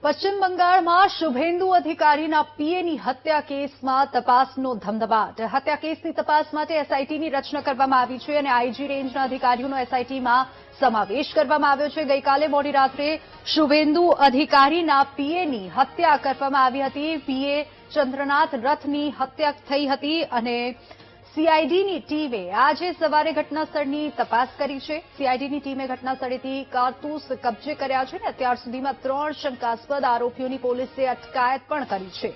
પશ્ચિમ બંગાળમાં શુભેન્દુ અધિકારીના પીએની હત્યા કેસમાં તપાસનો ધમધમાટ. હત્યા કેસની તપાસ માટે એસઆઈટીની રચના કરવામાં આવી છે અને આઈજી રેન્જના અધિકારીઓનો એસઆઈટીમાં સમાવેશ કરવામાં આવ્યો છે. ગઈકાલે મોડી રાત્રે શુભેન્દુ અધિકારીના પીએની હત્યા કરવામાં આવી હતી. પીએ ચંદ્રનાથ રથની હત્યા થઈ હતી અને સીઆઈડીની ટીમે આજે સવારે ઘટનાસ્થળની તપાસ કરી છે. સીઆઈડીની ટીમે ઘટનાસ્થળેથી કારતૂસ કબજે કર્યા છે અને અત્યાર સુધીમાં 3 શંકાસ્પદ આરોપીઓની પોલીસે અટકાયત પણ કરી છે.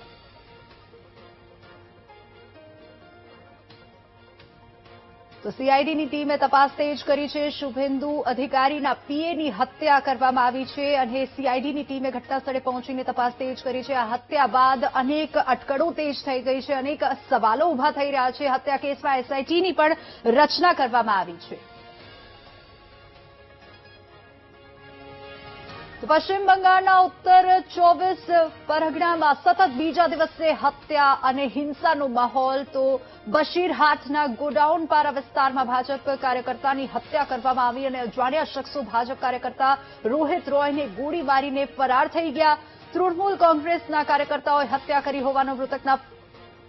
તો સીઆઈડીની ટીમે તપાસ તેજ કરી છે. શુભેન્દુ અધિકારીના પીએની હત્યા કરવામાં આવી છે અને સીઆઈડીની ટીમે ઘટનાસ્થળે પહોંચીને તપાસ તેજ કરી છે. આ હત્યા બાદ અનેક અટકળો તેજ થઈ ગઈ છે, અનેક સવાલો ઉભા થઈ રહ્યા છે. હત્યા કેસમાં એસઆઈટીની પણ રચના કરવામાં આવી છે. તો પશ્ચિમ બંગાળના ઉત્તર 24 પરગણામાં સતત બીજા દિવસે હત્યા અને હિંસાનો માહોલ. તો બશીરહાટના ગોડાઉનપારા વિસ્તારમાં ભાજપ કાર્યકર્તાની હત્યા કરવામાં આવી અને અજાણ્યા શખ્સો ભાજપ કાર્યકર્તા રોહિત રોયને ગોળી મારીને ફરાર થઈ ગયા. તૃણમૂલ કોંગ્રેસના કાર્યકર્તાઓએ હત્યા કરી હોવાનો મૃતકના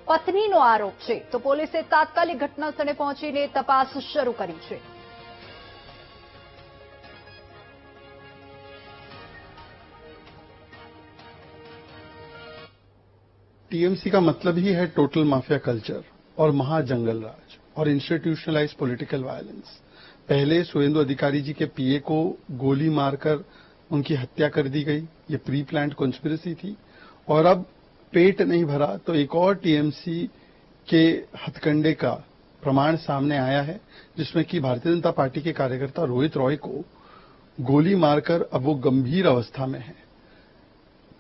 પત્નીનો આરોપ છે. તો પોલીસે તાત્કાલિક ઘટનાસ્થળે પહોંચીને તપાસ શરૂ કરી છે. टीएमसी का मतलब ही है टोटल माफिया कल्चर और महाजंगल राज और इंस्टीट्यूशनलाइज पॉलिटिकल वायलेंस. पहले सुवेंदु अधिकारी जी के पीए को गोली मारकर उनकी हत्या कर दी गई. ये प्री प्लान्ड कॉन्स्पिरेसी थी. और अब पेट नहीं भरा तो एक और टीएमसी के हथकंडे का प्रमाण सामने आया है, जिसमें कि भारतीय जनता पार्टी के कार्यकर्ता रोहित रॉय को गोली मारकर अब वो गंभीर अवस्था में है.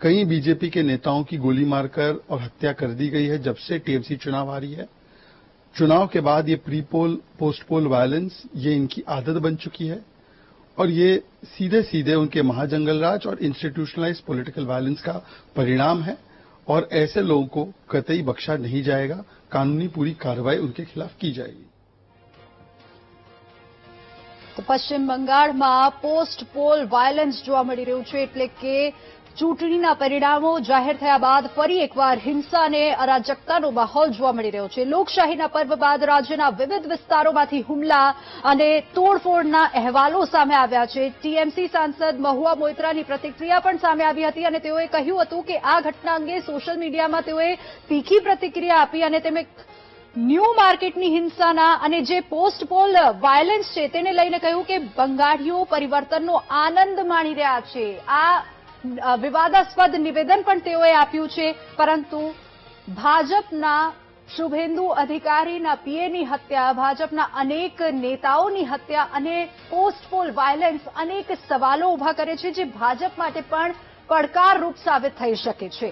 कई बीजेपी के नेताओं की गोली मारकर और हत्या कर दी गई है जब से टीएमसी चुनाव आ रही है. चुनाव के बाद ये प्री पोल पोस्ट पोल वायलेंस ये इनकी आदत बन चुकी है और ये सीधे सीधे उनके महाजंगल राज और इंस्टीट्यूशनलाइज पॉलिटिकल वायलेंस का परिणाम है. और ऐसे लोगों को कतई बख्शा नहीं जाएगा. कानूनी पूरी कार्रवाई उनके खिलाफ की जाएगी. તો પશ્ચિમ બંગાળમાં પોસ્ટ પોલ વાયલન્સ જોવા મળી રહ્યું છે. એટલે કે ચૂંટણીના પરિણામો જાહેર થયા બાદ ફરી એકવાર હિંસા અને અરાજકતાનો માહોલ જોવા મળી રહ્યો છે. લોકશાહીના પર્વ બાદ રાજ્યના વિવિધ વિસ્તારોમાંથી હુમલા અને તોડફોડના અહેવાલો સામે આવ્યા છે. ટીએમસી સાંસદ મહુઆ મોઇત્રાની પ્રતિક્રિયા પણ સામે આવી હતી અને તેઓએ કહ્યું હતું કે આ ઘટના અંગે સોશિયલ મીડિયામાં તેઓએ તીખી પ્રતિક્રિયા આપી અને તેમણે ન્યૂ માર્કેટની હિંસાના અને જે પોસ્ટ પોલ વાયલન્સ છે તેને લઈને કહ્યું કે બંગાળીઓ પરિવર્તનનો આનંદ માણી રહ્યા છે. આ વિવાદાસ્પદ નિવેદન પણ તેઓએ આપ્યું છે. પરંતુ ભાજપના શુભેન્દુ અધિકારીના પીએની હત્યા, ભાજપના અનેક नेताओની હત્યા અને પોસ્ટ પોલ વાયલન્સ અનેક સવાલો ઉભા કરે છે, જે ભાજપ માટે પણ પડકારરૂપ સાબિત થઈ શકે છે.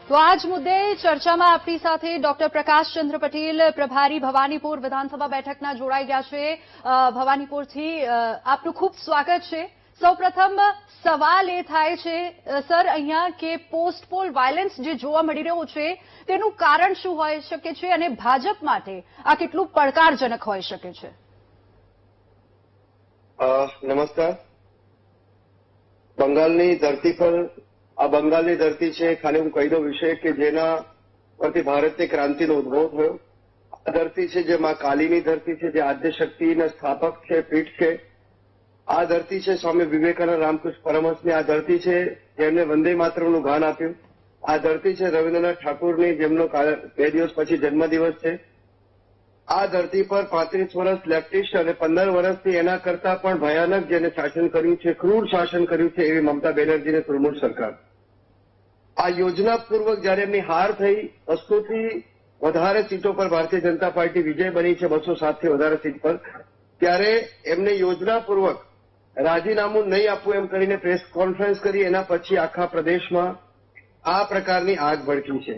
તો આ જ મુદ્દે ચર્ચામાં આપણી સાથે ડોક્ટર પ્રકાશચંદ્ર પટેલ, પ્રભારી ભવાનીપુર વિધાનસભા બેઠકના જોડાઈ ગયા છે. ભવાનીપુરથી આપનું ખૂબ સ્વાગત છે. સૌપ્રથમ સવાલ એ થાય છે સર અહીંયા કે પોસ્ટ પોલ વાયલન્સ જે જોવા મળી રહ્યો છે તેનું કારણ શું હોઈ શકે છે અને ભાજપ માટે આ કેટલું પડકારજનક હોઈ શકે છે? નમસ્કાર. બંગાળની ધરતી પર આ બંગાળની ધરતી છે. ખાલી હું કહી દઉં વિષય કે જેના પરથી ભારતની ક્રાંતિનો ઉદ્ભવ થયો. આ ધરતી છે જે માં કાલીની ધરતી છે, જે આદ્યશક્તિના સ્થાપક છે, પીઠ છે. આ ધરતી છે સ્વામી વિવેકાનંદ રામકૃષ્ણ પરમહંસની. આ ધરતી છે જેમને વંદે માતરમનું ગાન આપ્યું. આ ધરતી છે રવિન્દ્રનાથ ઠાકુરની, જેમનો 2 દિવસ પછી જન્મદિવસ છે. આ ધરતી પર 35 વર્ષ લેફ્ટિસ્ટ અને 15 વર્ષથી એના કરતા પણ ભયાનક જેને શાસન કર્યું છે, ક્રૂર શાસન કર્યું છે, એવી મમતા બેનર્જીને તૃણમૂલ સરકાર. આ યોજનાપૂર્વક જયારે એમની હાર થઈ, 200 થી વધારે સીટો પર ભારતીય જનતા પાર્ટી વિજય બની છે, 207 થી વધારે સીટ પર, ત્યારે એમને યોજનાપૂર્વક રાજીનામું નહીં આપવું એમ કરીને પ્રેસ કોન્ફરન્સ કરી. એના પછી આખા પ્રદેશમાં આ પ્રકારની આગ ભડકી છે.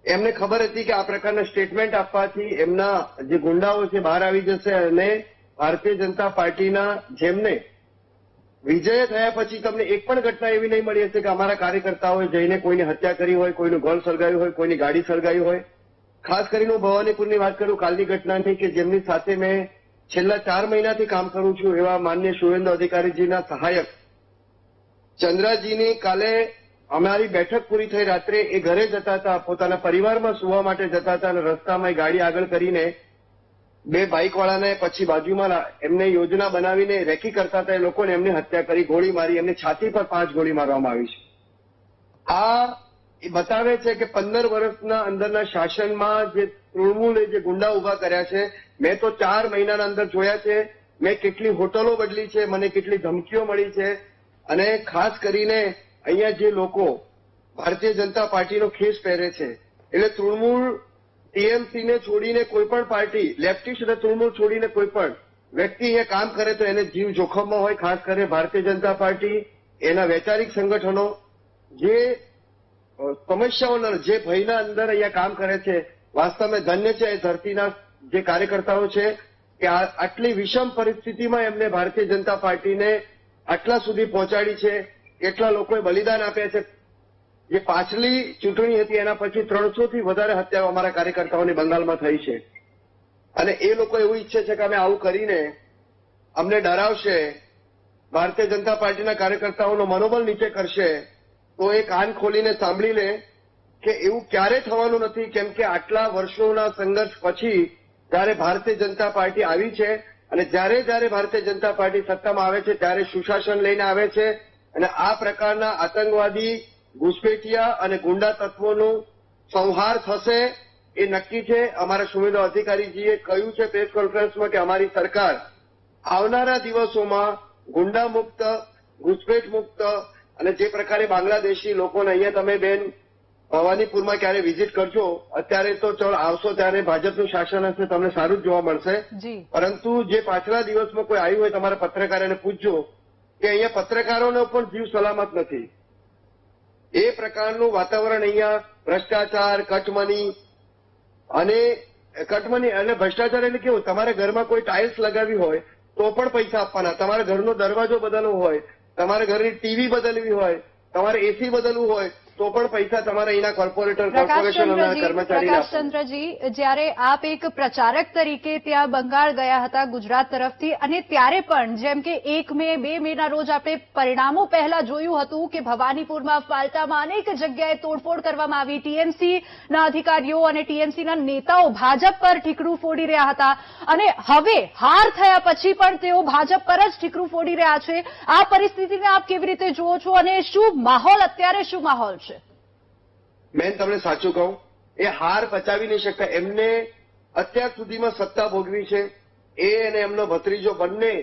એમને ખબર હતી કે આ પ્રકારના સ્ટેટમેન્ટ આપવાથી એમના જે ગુંડાઓ છે બહાર આવી જશે અને ભારતીય જનતા પાર્ટીના જેમને વિજય થયા પછી તમને એક પણ ઘટના એવી નહીં મળી હશે કે અમારા કાર્યકર્તાઓએ જઈને કોઈની હત્યા કરી હોય, કોઈનું ઘર સળગાવ્યું હોય, કોઈની ગાડી સળગાવી હોય. ખાસ કરીને હું ભવાનીપુરની વાત કરું કાલની ઘટનાની કે જેમની સાથે મેં છેલ્લા 4 મહિનાથી કામ કરું છું એવા માનનીય શુવેન્દુ અધિકારીજીના સહાયક ચંદ્રાજીની કાલે અમારી બેઠક પૂરી થઈ રાત્રે એ ઘરે જતા હતા, પોતાના પરિવારમાં સુવા માટે જતા હતા અને રસ્તામાં ગાડી આગળ કરીને 2 બાઇકવાળાને પછી બાજુમાં એમને યોજના બનાવીને રેકી કરતા હતા. એ લોકોને એમની હત્યા કરી, ગોળી મારી, એમની છાતી પર 5 ગોળી મારવામાં આવી છે. આ એ બતાવે છે કે 15 વર્ષના અંદરના શાસનમાં જે તૃણમૂલે જે ગુંડા ઉભા કર્યા છે, મેં તો 4 મહિનાના અંદર જોયા છે. મેં કેટલી હોટલો બદલી છે, મને કેટલી ધમકીઓ મળી છે. અને ખાસ કરીને અહીંયા જે લોકો ભારતીય જનતા પાર્ટીનો ખેસ પહેરે છે, એટલે તૃણમૂલ ટીએમસીને છોડીને કોઈ પણ પાર્ટી, લેફ્ટિસ્ટ અને તૃણમૂલ છોડીને કોઈ પણ વ્યક્તિ અહીંયા કામ કરે તો એને જીવ જોખમમાં હોય. ખાસ કરીને ભારતીય જનતા પાર્ટી, એના વૈચારિક સંગઠનો જે સમસ્યાઓના, જે ભયના અંદર અહીંયા કામ કરે છે, વાસ્તવમાં ધન્ય છે એ ધરતીના જે કાર્યકર્તાઓ છે કે આટલી વિષમ પરિસ્થિતિમાં એમને ભારતીય જનતા પાર્ટીને આટલા સુધી પહોંચાડી છે. કેટલા લોકોએ બલિદાન આપ્યા છે. જે પાછલી ચૂંટણી હતી એના પછી 300 થી વધારે હત્યાઓ અમારા કાર્યકર્તાઓની બંગાળમાં થઈ છે. અને એ લોકો એવું ઈચ્છે છે કે અમે આવું કરીને અમને ડરાવશે, ભારતીય જનતા પાર્ટીના કાર્યકર્તાઓનો મનોબળ નીચે કરશે. તો એ કાન ખોલીને સાંભળી લે કે એવું ક્યારે થવાનું નથી. કેમ કે આટલા વર્ષોના સંઘર્ષ પછી જ્યારે ભારતીય જનતા પાર્ટી આવી છે અને જ્યારે ભારતીય જનતા પાર્ટી સત્તામાં આવે છે ત્યારે સુશાસન લઈને આવે છે. અને આ પ્રકારના આતંકવાદી, ઘૂસપેઠિયા અને ગુંડા તત્વોનું સંહાર થશે એ નક્કી છે. અમારા શુવેન્દુ અધિકારીજીએ કહ્યું છે પ્રેસ કોન્ફરન્સમાં કે અમારી સરકાર આવનારા દિવસોમાં ગુંડા મુક્ત, ઘૂસપેઠ મુક્ત અને જે પ્રકારે બાંગ્લાદેશી લોકોને અહીંયા તમે બેન ભવાનીપુરમાં ક્યારે વિઝિટ કરજો, અત્યારે તો ચલો આવશો ત્યારે ભાજપનું શાસન હશે, તમને સારું જ જોવા મળશે. પરંતુ જે પાછલા દિવસમાં કોઈ આવ્યું હોય તમારા પત્રકારોને પૂછજો કે અહીંયા પત્રકારોનો પણ જીવ સલામત નથી. એ પ્રકારનું વાતાવરણ અહીંયા ભ્રષ્ટાચાર, કટમની અને ભ્રષ્ટાચાર એટલે કેવું, તમારે ઘરમાં કોઈ ટાઇલ્સ લગાવી હોય તો પણ પૈસા આપવાના, તમારા ઘરનો દરવાજો બદલવો હોય, તમારા ઘરની ટીવી બદલવી હોય, તમારે એસી બદલવું હોય તો પણ પૈસા તમારા અહીંના કોર્પોરેટર, કોર્પોરેશનના કર્મચારી. પ્રકાશચંદ્રજી, જ્યારે આપ એક પ્રચારક તરીકે ત્યાં બંગાળ ગયા હતા ગુજરાત તરફથી, અને ત્યારે પણ જેમ કે 1 મે, 2 મેના રોજ આપણે પરિણામો પહેલા જોયું હતું કે ભવાનીપુરમાં, ફાલ્ટામાં અનેક જગ્યાએ તોડફોડ કરવામાં આવી. ટીએમસીના અધિકારીઓ અને ટીએમસીના નેતાઓ ભાજપ પર ઠીકરું ફોડી રહ્યા હતા અને હવે હાર થયા પછી પણ તેઓ ભાજપ પર જ ઠીકરું ફોડી રહ્યા છે. આ પરિસ્થિતિને આપ કેવી રીતે જુઓ છો અને શું માહોલ, અત્યારે શું માહોલ છે? બેન તમને સાચું કહું, એ હાર પચાવી નહીં શકતા. એમને અત્યાર સુધીમાં સત્તા ભોગવી છે. એ અને એમનો ભત્રીજો બંને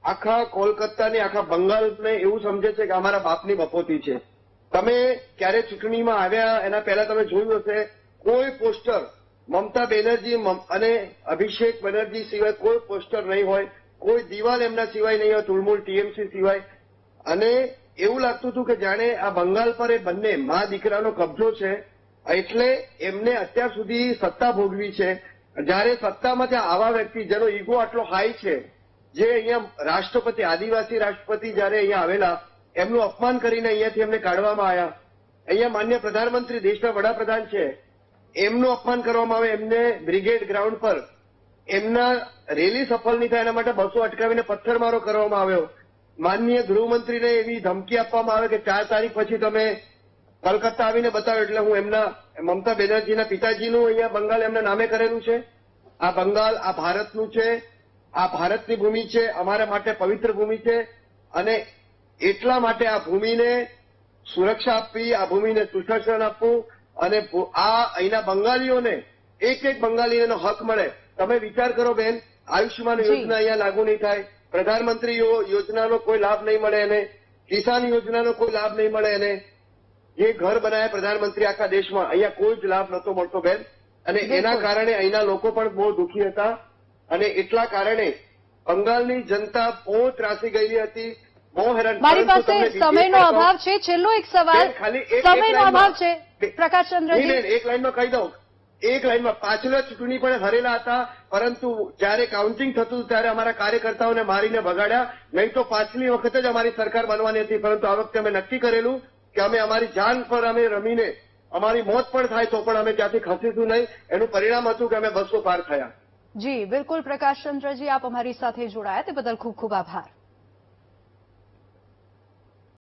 આખા કોલકાતાને, આખા બંગાળને એવું સમજે છે કે અમારા બાપની બપોતી છે. તમે ક્યારે ચૂંટણીમાં આવ્યા એના પહેલા તમે જોયું હશે, કોઈ પોસ્ટર મમતા બેનર્જી અને અભિષેક બેનર્જી સિવાય કોઈ પોસ્ટર નહીં હોય, કોઈ દિવાલ એમના સિવાય નહીં હોય, તૃણમૂલ ટીએમસી સિવાય. અને એવું લાગતું હતું કે જાણે આ બંગાળ પર એ બંને મા દીકરાનો કબજો છે, એટલે એમને અત્યાર સુધી સત્તા ભોગવી છે. જયારે સત્તામાંથી આવા વ્યક્તિ જેનો ઈગો આટલો હાઈ છે, જે અહીંયા રાષ્ટ્રપતિ, આદિવાસી રાષ્ટ્રપતિ જયારે અહીંયા આવેલા, એમનું અપમાન કરીને અહીંયાથી એમને કાઢવામાં આવ્યા. અહીંયા માન્ય પ્રધાનમંત્રી, દેશના વડાપ્રધાન છે, એમનું અપમાન કરવામાં આવે. એમને બ્રિગેડ ગ્રાઉન્ડ પર એમના રેલી સફળ નહીં થાય એના માટે બસો અટકાવીને પથ્થરમારો કરવામાં આવ્યો. માનનીય ગૃહમંત્રીને એવી ધમકી આપવામાં આવે કે 4 તારીખ પછી તમે કલકત્તા આવીને બતાવો. એટલે હું એમના મમતા બેનર્જીના પિતાજીનું અહીંયા બંગાળ એમના નામે કરેલું છે. આ બંગાળ આ ભારતનું છે, આ ભારતની ભૂમિ છે, અમારા માટે પવિત્ર ભૂમિ છે. અને એટલા માટે આ ભૂમિને સુરક્ષા આપવી, આ ભૂમિને સુશાસન આપવું અને આ અહીંના બંગાળીઓને, એક બંગાળીનો હક મળે. તમે વિચાર કરો બેન, આયુષ્યમાન યોજના અહીંયા લાગુ નહીં થાય, પ્રધાનમંત્રી યોજનાનો કોઈ લાભ નહીં મળે એને, કિસાન યોજનાનો કોઈ લાભ નહીં મળે એને, જે ઘર બનાવ્યા પ્રધાનમંત્રી આખા દેશમાં, અહીંયા કોઈ જ લાભ નતો મળતો બેન. અને એના કારણે અહીંના લોકો પણ બહુ દુઃખી હતા. અને એટલા કારણે બંગાળની જનતા બહુ ત્રાસી ગયેલી હતી, બહુ હેરાન. મારી પાસે સમયનો અભાવ છે, છેલ્લો એક સવાલ, સમયનો અભાવ છે પ્રકાશચંદ્રજી. એક લાઈનમાં કહી દઉં, એક લાઈનમાં પાછલા ચૂંટણી પણ હરેલા હતા, પરંતુ જયારે કાઉન્ટિંગ થતું ત્યારે અમારા કાર્યકર્તાઓને મારીને ભગાડ્યા. નહીં તો પાછલી વખતે જ અમારી સરકાર બનવાની હતી, પરંતુ આ વખતે અમે નક્કી કરેલું કે અમે અમારી જાન પર અમે રમીને અમારી મોત પણ થાય તો પણ અમે ત્યાંથી ખસીશું નહીં. એનું પરિણામ હતું કે અમે 200 પાર થયા. જી બિલકુલ પ્રકાશચંદ્રજી, આપ અમારી સાથે જોડાયા તે બદલ ખૂબ ખૂબ આભાર.